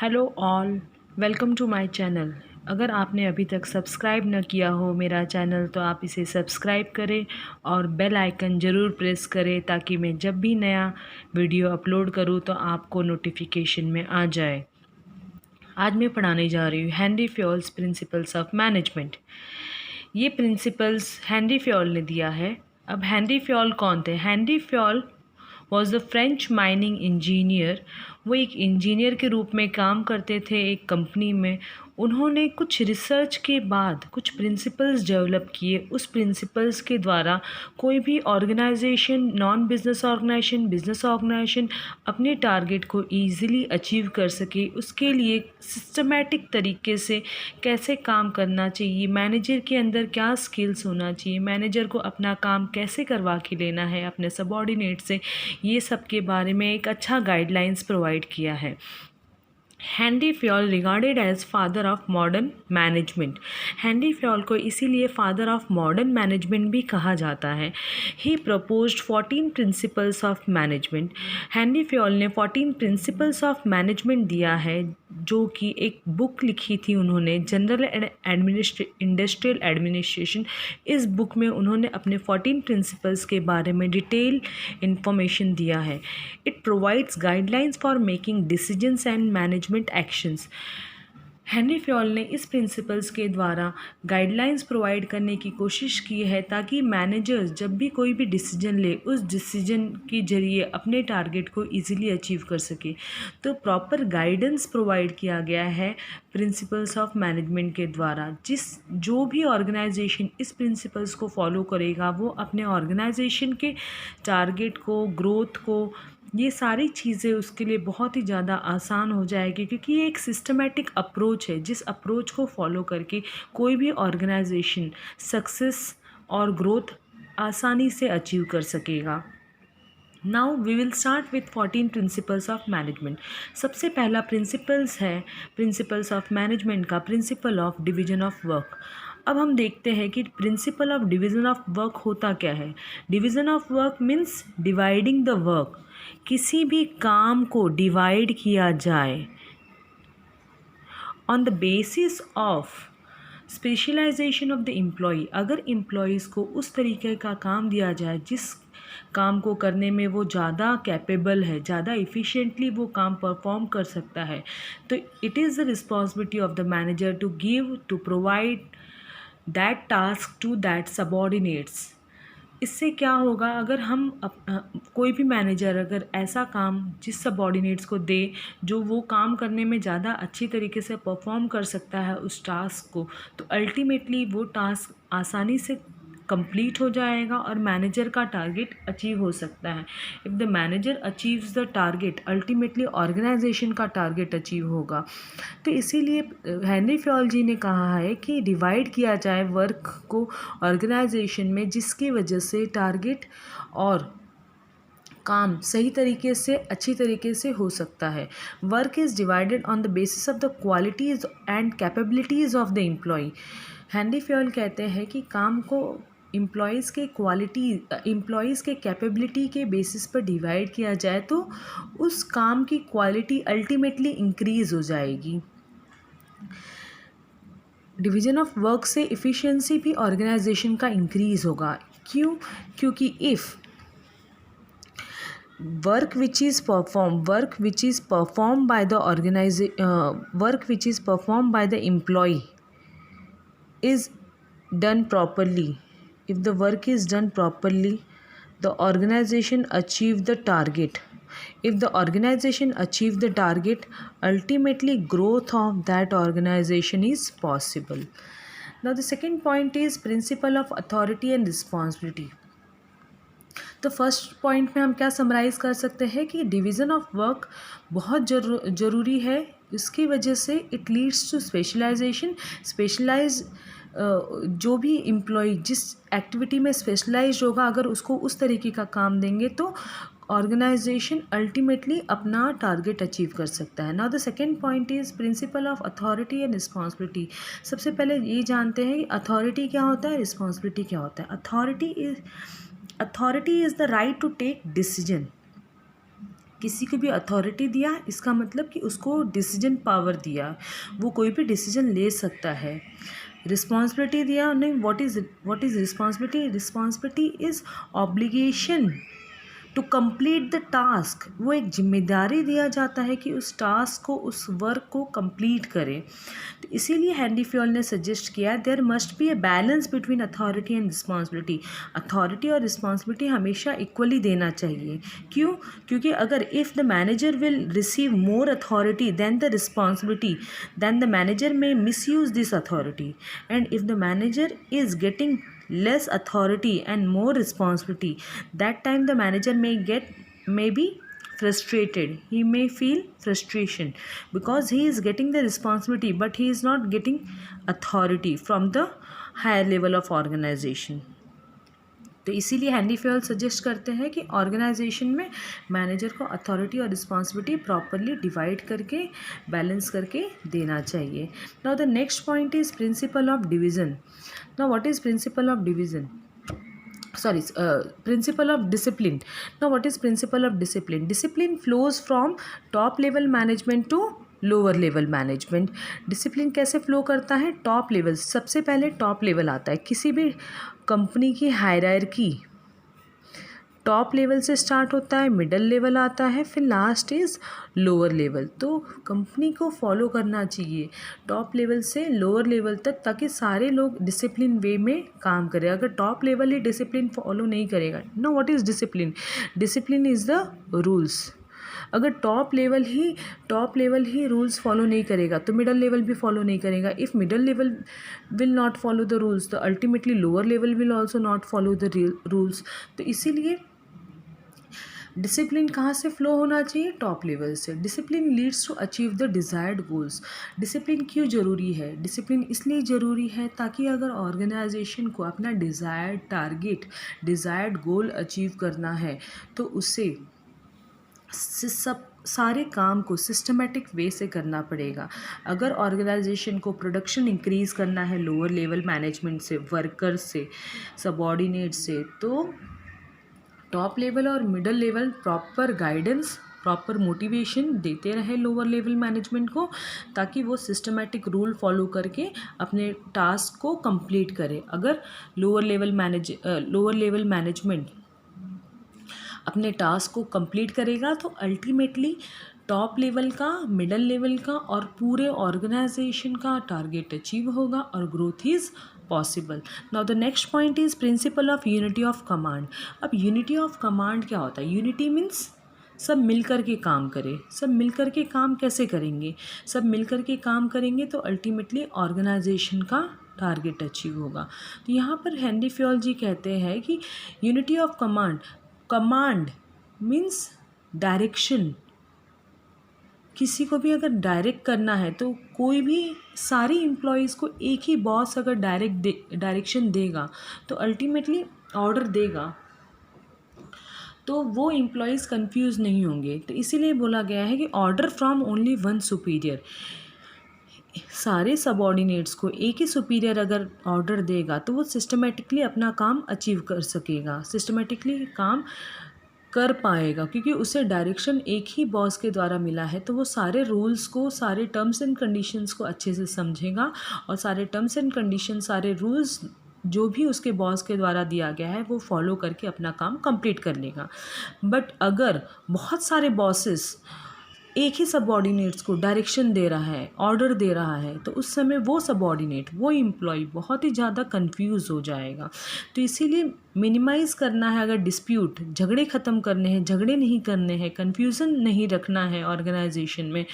Hello all, welcome to my channel. अगर आपने अभी तक सब्सक्राइब न किया हो मेरा चैनल तो आप इसे सब्सक्राइब करें और बेल आइकन ज़रूर प्रेस करें ताकि मैं जब भी नया वीडियो अपलोड करूं तो आपको नोटिफिकेशन में आ जाए। आज मैं पढ़ाने जा रही हूँ Henry Fayol's principles of management. ये प्रिंसिपल्स हेनरी फ्योल ने दिया है। अब हेनरी फ्योल कौन थे? Henry Fayol was the French mining engineer. वो एक इंजीनियर के रूप में काम करते थे एक कंपनी में। उन्होंने कुछ रिसर्च के बाद कुछ प्रिंसिपल्स डेवलप किए। उस प्रिंसिपल्स के द्वारा कोई भी organization, non business organization, business organization अपने टारगेट को ईजिली अचीव कर सके, उसके लिए सिस्टमेटिक तरीके से कैसे काम करना चाहिए, मैनेजर के अंदर क्या स्किल्स होना चाहिए, मैनेजर को अपना काम कैसे करवा के लेना है अपने सबॉर्डिनेट से, ये सब के बारे में एक अच्छा गाइडलाइंस प्रोवाइड किया है। Henri Fayol regarded as father of modern management. Henri Fayol को इसीलिए फादर ऑफ मॉडर्न मैनेजमेंट भी कहा जाता है। He proposed 14 principles of management. Henri Fayol ने 14 प्रिंसिपल्स ऑफ मैनेजमेंट दिया है, जो कि एक बुक लिखी थी उन्होंने, जनरल इंडस्ट्रियल एडमिनिस्ट्रेशन। इस बुक में उन्होंने अपने 14 प्रिंसिपल्स के बारे में डिटेल इंफॉर्मेशन दिया है। It provides guidelines for making decisions and management actions. Henry Fayol ने इस प्रिंसिपल्स के द्वारा गाइडलाइंस प्रोवाइड करने की कोशिश की है ताकि मैनेजर्स जब भी कोई भी डिसीजन ले उस डिसीजन के जरिए अपने टारगेट को इजीली अचीव कर सके। तो प्रॉपर गाइडेंस प्रोवाइड किया गया है प्रिंसिपल्स ऑफ मैनेजमेंट के द्वारा। जो भी ऑर्गेनाइजेशन इस प्रिंसिपल्स को फॉलो करेगा वो अपने ऑर्गेनाइजेशन के टारगेट को, ग्रोथ को, ये सारी चीज़ें उसके लिए बहुत ही ज़्यादा आसान हो जाएगी, क्योंकि ये एक सिस्टमेटिक अप्रोच है जिस अप्रोच को फॉलो करके कोई भी ऑर्गेनाइजेशन सक्सेस और ग्रोथ आसानी से अचीव कर सकेगा। Now we will start with 14 principles of management. सबसे पहला प्रिंसिपल्स है प्रिंसिपल्स ऑफ मैनेजमेंट का principle of division of work. अब हम देखते हैं कि principle of division of work होता क्या है। Division of work means dividing the work. किसी भी काम को डिवाइड किया जाए on the basis of specialization of the employee. अगर एम्प्लॉयज़ को उस तरीके का काम दिया जाए जिस काम को करने में वो ज़्यादा कैपेबल है, ज़्यादा इफ़िशिएंटली वो काम परफॉर्म कर सकता है, तो it is the responsibility of the manager to provide that task to that subordinates. इससे क्या होगा, अगर हम कोई भी मैनेजर अगर ऐसा काम जिस सबॉर्डिनेट्स को दे जो वो काम करने में ज़्यादा अच्छी तरीके से परफॉर्म कर सकता है उस टास्क को, तो अल्टीमेटली वो टास्क आसानी से कंप्लीट हो जाएगा और मैनेजर का टारगेट अचीव हो सकता है। If the manager achieves the target, ultimately organization का टारगेट अचीव होगा। तो इसीलिए हेनरी फ्योल जी ने कहा है कि डिवाइड किया जाए वर्क को ऑर्गेनाइजेशन में, जिसकी वजह से टारगेट और काम सही तरीके से, अच्छी तरीके से हो सकता है। Work is divided on the basis of the qualities and capabilities of the employee. Henri Fayol कहते हैं कि काम को एम्प्लॉयज़ के कैपेबिलिटी के बेसिस पर डिवाइड किया जाए तो उस काम की क्वालिटी अल्टीमेटली इंक्रीज़ हो जाएगी। डिवीज़न ऑफ वर्क से इफ़िशियंसी भी ऑर्गेनाइजेशन का इंक्रीज़ होगा। क्यों? क्योंकि if work which is performed by the employee is done properly. If the work is done properly, the organization achieve the target. If the organization achieve the target, ultimately growth of that organization is possible. Now the second point is principle of authority and responsibility. तो first point में हम क्या summarise कर सकते हैं कि division of work बहुत ज़रूरी है। इसकी वजह से इट लीड्स टू स्पेशलाइज। जो भी एम्प्लॉय जिस एक्टिविटी में स्पेशलाइज्ड होगा, अगर उसको उस तरीके का काम देंगे तो ऑर्गेनाइजेशन अल्टीमेटली अपना टारगेट अचीव कर सकता है। Now the second point is principle of authority and responsibility. सबसे पहले ये जानते हैं कि अथॉरिटी क्या होता है, रिस्पॉन्सिबिलिटी क्या होता है। Authority is the right to take decision. किसी को भी अथॉरिटी दिया इसका मतलब कि उसको डिसीजन पावर दिया, वो कोई भी डिसीजन ले सकता है। रिस्पॉन्सिबिलिटी दिया नहीं, what is responsibility? Responsibility is obligation to complete the task. वो एक जिम्मेदारी दिया जाता है कि उस टास्क को, उस वर्क को कंप्लीट करे। तो इसीलिए हेनरी फ्योल ने सजेस्ट किया there must be a balance between authority and responsibility. Authority और रिस्पॉन्सिबिलिटी हमेशा इक्वली देना चाहिए। क्यों? क्योंकि अगर if the manager will receive more authority than the responsibility, then the manager may misuse this authority. And if the manager is getting less authority and more responsibility, that time the manager may be frustrated. He may feel frustration because he is getting the responsibility but he is not getting authority from the higher level of organization. तो इसीलिए Henri Fayol suggest करते हैं कि organisation में manager को authority और responsibility properly divide करके balance करके देना चाहिए। Now the next point is principle of division. Now what is principle of division? Principle of discipline. Now what is principle of discipline? Discipline flows from top level management to lower level management. Discipline कैसे flow करता है? Top level, सबसे पहले top level आता है। किसी भी company की हायरार्की टॉप लेवल से स्टार्ट होता है, मिडल लेवल आता है, फिर लास्ट इज़ लोअर लेवल। तो कंपनी को फॉलो करना चाहिए टॉप लेवल से लोअर लेवल तक, ताकि सारे लोग डिसिप्लिन वे में काम करें। अगर टॉप लेवल ही डिसिप्लिन फॉलो नहीं करेगा, know what is discipline? Discipline is the rules. अगर टॉप लेवल ही रूल्स फॉलो नहीं करेगा तो मिडल लेवल भी फॉलो नहीं करेगा। If middle level will not follow the rules तो ultimately lower level will also not follow the rules. तो इसीलिए डिसिप्लिन कहाँ से फ्लो होना चाहिए? टॉप लेवल से। Discipline leads to achieve the desired goals. Discipline क्यों ज़रूरी है? डिसिप्लिन इसलिए ज़रूरी है ताकि अगर ऑर्गेनाइजेशन को अपना desired target, desired goal achieve करना है तो उसे सारे काम को सिस्टमेटिक वे से करना पड़ेगा। अगर ऑर्गेनाइजेशन को प्रोडक्शन इंक्रीज़ करना है लोअर लेवल मैनेजमेंट से, वर्कर्स से, सबॉर्डिनेट से, तो टॉप लेवल और middle level proper guidance, proper motivation देते रहे लोअर लेवल मैनेजमेंट को, ताकि वो सिस्टमेटिक रूल फॉलो करके अपने टास्क को कंप्लीट करे। अगर लोअर लेवल मैनेजमेंट अपने टास्क को कंप्लीट करेगा तो अल्टीमेटली टॉप लेवल का, मिडल लेवल का और पूरे ऑर्गेनाइजेशन का टारगेट अचीव होगा और growth is possible. Now the next point is principle of unity of command. अब यूनिटी ऑफ कमांड क्या होता है? यूनिटी मीन्स सब मिलकर के काम करें। सब मिलकर के काम कैसे करेंगे? सब मिलकर के काम करेंगे तो अल्टीमेटली ऑर्गेनाइजेशन का टारगेट अचीव होगा। तो यहाँ पर हेनरी फ्योल जी कहते हैं कि unity of command means direction. किसी को भी अगर डायरेक्ट करना है तो कोई भी सारी एम्प्लॉयज़ को एक ही बॉस अगर डायरेक्शन देगा तो अल्टीमेटली ऑर्डर देगा तो वो एम्प्लॉयज़ कंफ्यूज नहीं होंगे। तो इसीलिए बोला गया है कि order from only one superior. सारे सबऑर्डिनेट्स को एक ही सुपीरियर अगर ऑर्डर देगा तो वो सिस्टमेटिकली अपना काम अचीव कर सकेगा, सिस्टमेटिकली काम कर पाएगा, क्योंकि उसे डायरेक्शन एक ही बॉस के द्वारा मिला है। तो वो सारे रूल्स को, सारे टर्म्स एंड कंडीशंस को अच्छे से समझेगा और सारे टर्म्स एंड कंडीशन, सारे रूल्स जो भी उसके बॉस के द्वारा दिया गया है वो फॉलो करके अपना काम कंप्लीट कर लेगा। बट अगर बहुत सारे बॉसेस एक ही सबऑर्डिनेट्स को डायरेक्शन दे रहा है, ऑर्डर दे रहा है, तो उस समय वो सबऑर्डिनेट, वो एम्प्लॉय बहुत ही ज़्यादा कंफ्यूज हो जाएगा। तो इसीलिए मिनिमाइज़ करना है, अगर डिस्प्यूट, झगड़े ख़त्म करने हैं, झगड़े नहीं करने हैं, कन्फ्यूज़न नहीं रखना है ऑर्गेनाइजेशन में,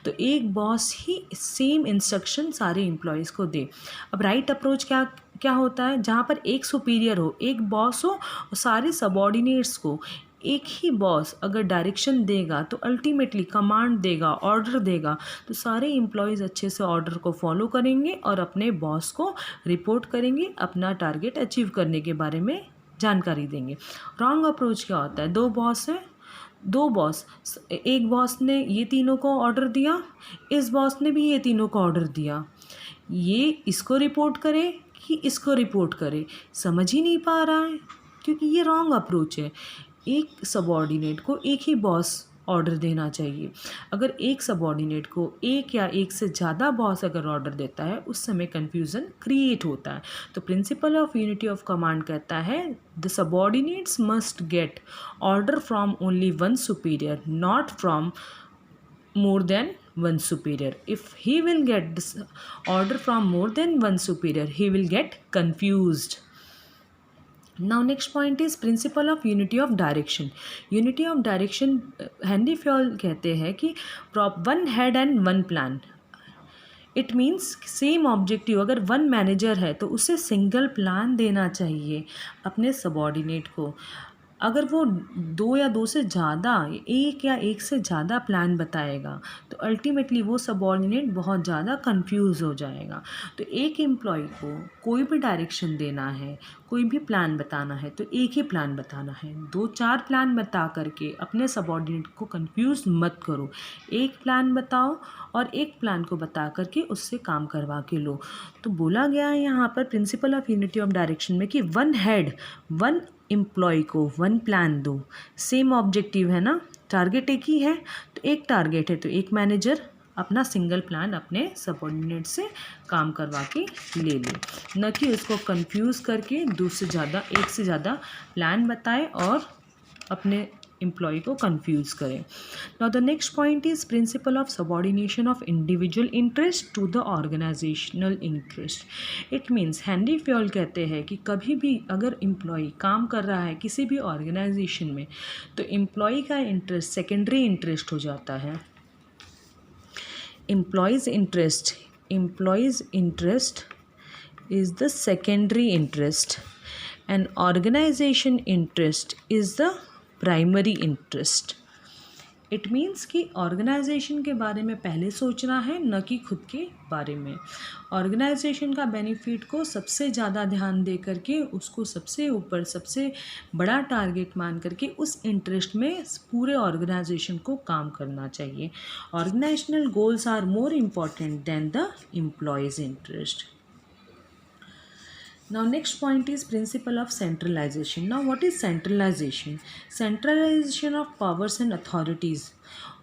तो एक बॉस ही सेम इंस्ट्रक्शन सारे एम्प्लॉयज़ को दे। अब राइट अप्रोच क्या होता है? जहाँ पर एक सुपीरियर हो, एक बॉस हो और सारे सबऑर्डिनेट्स को एक ही बॉस अगर डायरेक्शन देगा तो अल्टीमेटली कमांड देगा, ऑर्डर देगा, तो सारे एम्प्लॉयज़ अच्छे से ऑर्डर को फॉलो करेंगे और अपने बॉस को रिपोर्ट करेंगे, अपना टारगेट अचीव करने के बारे में जानकारी देंगे। रॉन्ग अप्रोच क्या होता है? दो बॉस हैं, दो बॉस, एक बॉस ने ये तीनों को ऑर्डर दिया, इस बॉस ने भी ये तीनों को ऑर्डर दिया, ये इसको रिपोर्ट करे कि इसको रिपोर्ट करे, समझ ही नहीं पा रहा है, क्योंकि ये रॉन्ग अप्रोच है। एक सबऑर्डिनेट को एक ही बॉस ऑर्डर देना चाहिए। अगर एक सबॉर्डिनेट को एक या एक से ज़्यादा बॉस अगर ऑर्डर देता है उस समय कन्फ्यूज़न क्रिएट होता है। तो principle of unity of command कहता है the subordinates must get order from only one superior, not from more than one superior. If he will get this order from more than one superior, he will get confused. Now next point is principle of unity of direction. Unity of direction Henry Fayol कहते हैं कि one head and one plan. It means same objective, अगर one manager है तो उसे single plan देना चाहिए अपने सबॉर्डिनेट को। अगर वो दो या दो से ज़्यादा, एक या एक से ज़्यादा प्लान बताएगा तो अल्टीमेटली वो सबॉर्डिनेट बहुत ज़्यादा कंफ्यूज हो जाएगा। तो एक एम्प्लॉय को कोई भी डायरेक्शन देना है, कोई भी प्लान बताना है तो एक ही प्लान बताना है। 2-4 प्लान बता करके अपने सबॉर्डिनेट को कंफ्यूज मत करो। एक प्लान बताओ और एक प्लान को बता करके उससे काम करवा के लो। तो बोला गया है यहाँ पर principle of unity of direction में कि वन हेड, वन एम्प्लॉय को वन प्लान दो। सेम ऑब्जेक्टिव है ना, टारगेट एक ही है तो एक टारगेट है तो एक मैनेजर अपना सिंगल प्लान अपने सबॉर्डिनेट से काम करवा के ले ले, न कि उसको कंफ्यूज करके एक से ज़्यादा प्लान बताए और अपने एम्प्लॉय को कंफ्यूज करें। Now the next point is principle of subordination of individual interest to the organizational interest. It means Henri Fayol कहते हैं कि कभी भी अगर एम्प्लॉय काम कर रहा है किसी भी ऑर्गेनाइजेशन में तो एम्प्लॉय का इंटरेस्ट सेकेंडरी इंटरेस्ट हो जाता है। Employees interest is the secondary interest and organization interest is the primary interest. It means कि ऑर्गेनाइजेशन के बारे में पहले सोचना है न कि खुद के बारे में। ऑर्गेनाइजेशन का बेनिफिट को सबसे ज़्यादा ध्यान दे करके उसको सबसे ऊपर सबसे बड़ा टारगेट मान करके उस इंटरेस्ट में पूरे ऑर्गेनाइजेशन को काम करना चाहिए। Organizational goals are more important than the employees interest. Now next point is principle of centralization. Now what is centralization? Centralization of powers and authorities.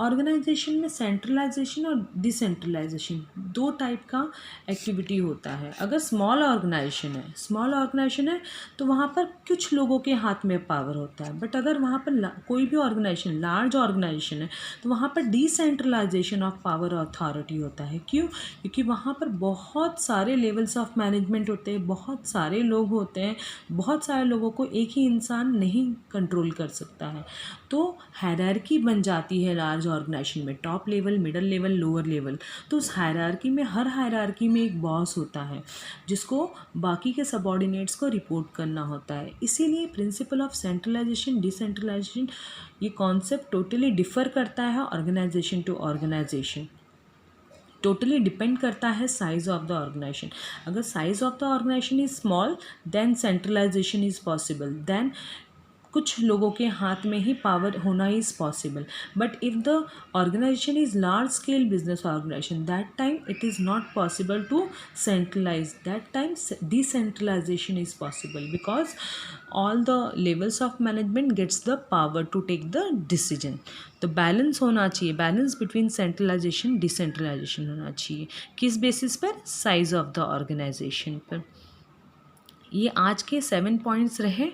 Organization में सेंट्रलाइजेशन और डिसेंट्रलाइजेशन दो टाइप का एक्टिविटी होता है। अगर स्मॉल ऑर्गेनाइजेशन है तो वहाँ पर कुछ लोगों के हाथ में पावर होता है। बट अगर वहाँ पर कोई भी ऑर्गेनाइजेशन लार्ज ऑर्गेनाइजेशन है तो वहाँ पर डिसेंट्रलाइजेशन ऑफ पावर और अथॉरिटी होता है। क्यों? क्योंकि वहाँ पर बहुत सारे लेवल्स ऑफ मैनेजमेंट होते हैं, बहुत सारे लोग होते हैं, बहुत सारे लोगों को एक ही इंसान नहीं कंट्रोल कर सकता है। तो हायरार्की बन जाती है लार्ज ऑर्गेनाइजेशन में, top level, middle level, lower level. तो उस हायरार्की में हर हायरार्की में एक बॉस होता है जिसको बाकी के सबऑर्डिनेट्स को रिपोर्ट करना होता है। इसीलिए प्रिंसिपल ऑफ सेंट्रलाइजेशन डिसेंट्रलाइजेशन ये कॉन्सेप्ट टोटली डिफ़र करता है organization to organization. Totally depend करता है साइज ऑफ द ऑर्गेनाइजेशन। अगर size of the organization is small then centralization is possible, then कुछ लोगों के हाथ में ही पावर होना is possible. But if the organization is large scale business organization that time it is not possible to centralize, that time decentralization is possible because all the levels of management gets the power to take the decision. तो balance होना चाहिए, balance between centralisation decentralisation होना चाहिए। किस basis पर? Size of the organisation पर। ये आज के 7 पॉइंट्स रहे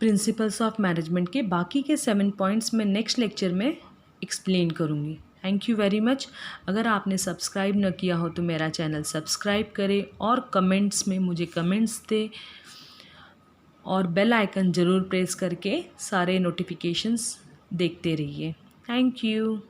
प्रिंसिपल्स ऑफ मैनेजमेंट के। बाकी के 7 पॉइंट्स मैं नेक्स्ट लेक्चर में एक्सप्लेन करूँगी। Thank you very much. अगर आपने सब्सक्राइब न किया हो तो मेरा चैनल सब्सक्राइब करें और कमेंट्स में मुझे कमेंट्स दें और बेल आइकन ज़रूर प्रेस करके सारे नोटिफिकेशंस देखते रहिए। Thank you.